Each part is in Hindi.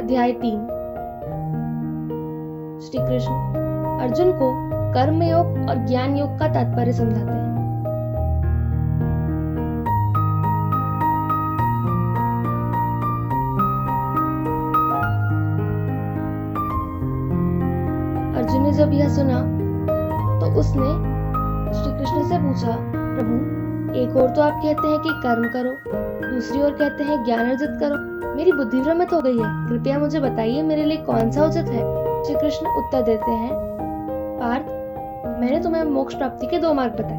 अध्याय 3। श्री कृष्ण अर्जुन को कर्म योग और ज्ञान योग का तात्पर्य समझाते हैं। अर्जुन ने जब यह सुना तो उसने श्री कृष्ण से पूछा, प्रभु, एक ओर तो आप कहते हैं कि कर्म करो, दूसरी ओर कहते हैं ज्ञान अर्जित करो। मेरी बुद्धि भ्रमित हो गई है, कृपया मुझे बताइए मेरे लिए कौन सा उचित है। श्री कृष्ण उत्तर देते हैं, पार्थ, मैंने तुम्हें मोक्ष प्राप्ति के 2 मार्ग बताए,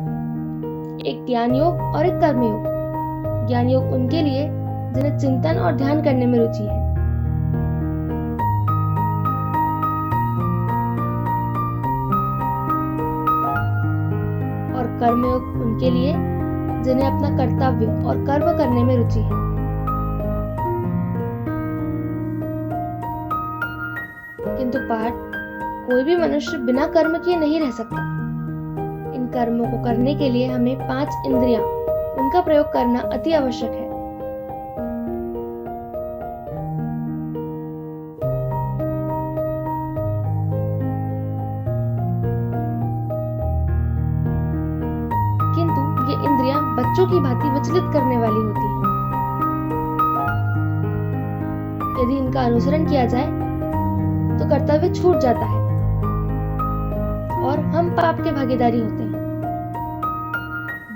एक ज्ञान योग और एक कर्म योग। ज्ञान योग उनके लिए जिन्हें चिंतन और ध्यान करने में रुचि है, और कर्म योग उनके लिए जिन्हें अपना कर्तव्य और कर्म करने में रुचि है। किंतु पार्थ, कोई भी मनुष्य बिना कर्म किए नहीं रह सकता। इन कर्मों को करने के लिए हमें 5 इंद्रियां, उनका प्रयोग करना अति आवश्यक है। किंतु ये इंद्रियां बच्चों की भांति विचलित करने वाली होती हैं। यदि इनका अनुसरण किया जाए तो कर्तव्य छूट जाता है और हम पाप के भागीदारी होते हैं।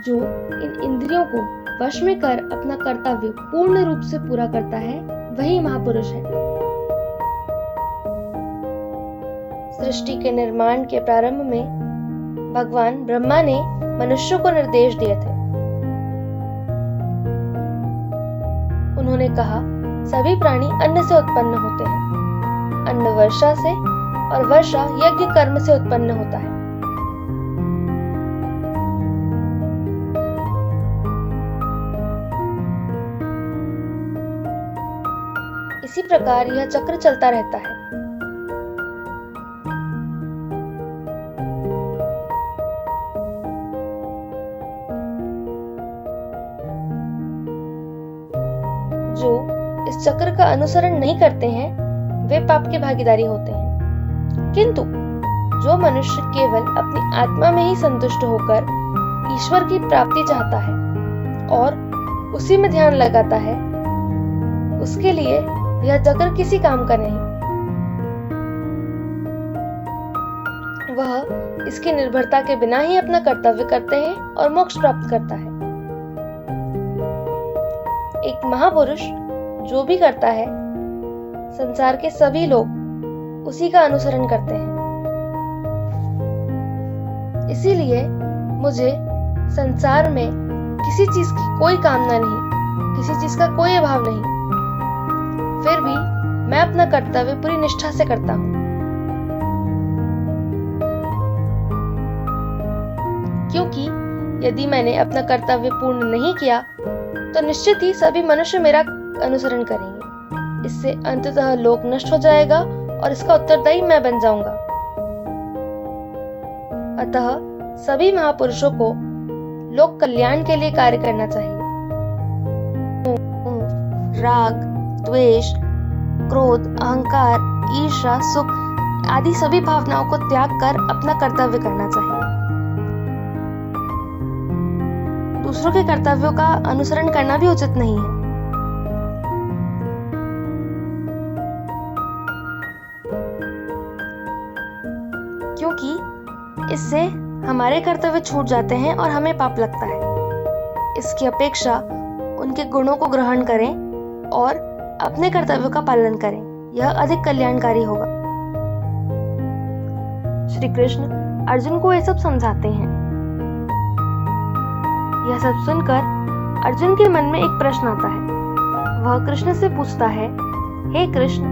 जो इन इंद्रियों को वश में कर अपना कर्तव्य पूर्ण रूप से पूरा करता है, वही महापुरुष है। सृष्टि के निर्माण के प्रारंभ में भगवान ब्रह्मा ने मनुष्यों को निर्देश दिए थे। उन्होंने कहा, सभी प्राणी अन्न से उत्पन्न होते हैं। अन्न वर्षा से और वर्षा यज्ञ कर्म से उत्पन्न होता है। इसी प्रकार यह चक्र चलता रहता है। जो इस चक्र का अनुसरण नहीं करते हैं, वे पाप के भागीदारी होते हैं। किंतु जो मनुष्य केवल अपनी आत्मा में ही संतुष्ट होकर ईश्वर की प्राप्ति चाहता है और उसी में ध्यान लगाता है, उसके लिए यह चक्र किसी काम का नहीं। वह इसकी निर्भरता के बिना ही अपना कर्तव्य करते हैं और मोक्ष प्राप्त करता है। एक महापुरुष जो भी करता है, संसार के सभी लोग उसी का अनुसरण करते हैं। इसीलिए मुझे संसार में किसी चीज की कोई कामना नहीं, किसी चीज का कोई अभाव नहीं। फिर भी मैं अपना कर्तव्य पूरी निष्ठा से करता हूँ, क्योंकि यदि मैंने अपना कर्तव्य पूर्ण नहीं किया तो निश्चित ही सभी मनुष्य मेरा अनुसरण करेंगे। इससे अंततः लोक नष्ट हो जाएगा और इसका उत्तरदायी मैं बन जाऊंगा। अतः सभी महापुरुषों को लोक कल्याण के लिए कार्य करना चाहिए। राग, द्वेष, क्रोध, अहंकार, ईर्ष्या, सुख आदि सभी भावनाओं को त्याग कर अपना कर्तव्य करना चाहिए। दूसरों के कर्तव्यों का अनुसरण करना भी उचित नहीं है। क्योंकि इससे हमारे कर्तव्य छूट जाते हैं और हमें पाप लगता है। इसकी अपेक्षा उनके गुणों को ग्रहण करें और अपने कर्तव्यों का पालन करें, यह अधिक कल्याणकारी होगा। श्री कृष्ण अर्जुन को यह सब समझाते हैं। यह सब सुनकर अर्जुन के मन में एक प्रश्न आता है। वह कृष्ण से पूछता है, हे कृष्ण,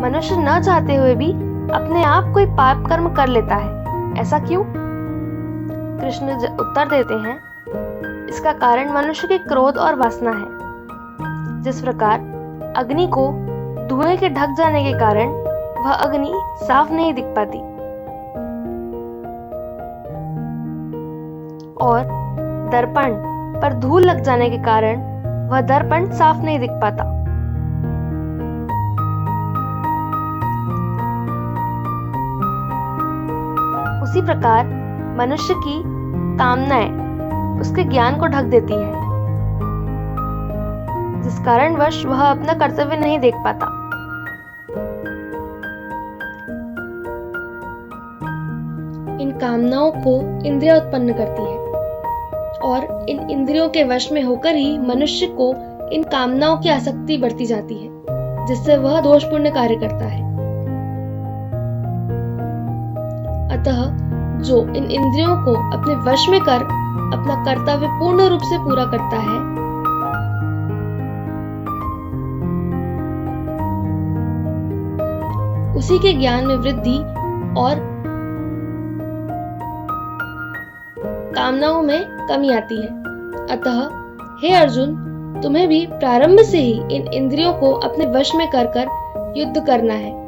मनुष्य न चाहते हुए भी अपने आप कोई पाप कर्म कर लेता है, ऐसा क्यों? कृष्ण उत्तर देते हैं, इसका कारण मनुष्य के क्रोध और वासना है। जिस प्रकार अग्नि को धुएं के ढक जाने के कारण वह अग्नि साफ नहीं दिख पाती, और दर्पण पर धूल लग जाने के कारण वह दर्पण साफ नहीं दिख पाता। उसी प्रकार मनुष्य की कामनाएं उसके ज्ञान को ढक देती है, जिस कारणवश वह अपना कर्तव्य नहीं देख पाता। इन कामनाओं को इंद्रियां उत्पन्न करती है और इन इंद्रियों के वश में होकर ही मनुष्य को इन कामनाओं की आसक्ति बढ़ती जाती है, जिससे वह दोषपूर्ण कार्य करता है। अतः जो इन इंद्रियों को अपने वश में कर अपना कर्तव्य पूर्ण रूप से पूरा करता है, उसी के ज्ञान में वृद्धि और कामनाओं में कमी आती है। अतः हे अर्जुन, तुम्हें भी प्रारंभ से ही इन इंद्रियों को अपने वश में कर युद्ध करना है।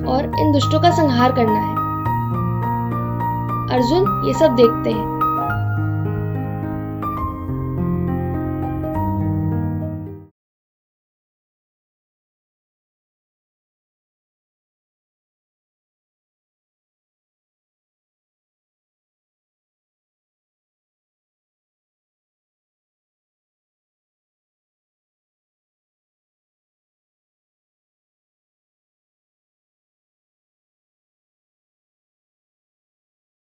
और इन दुष्टों का संहार करना है। अर्जुन ये सब देखते हैं।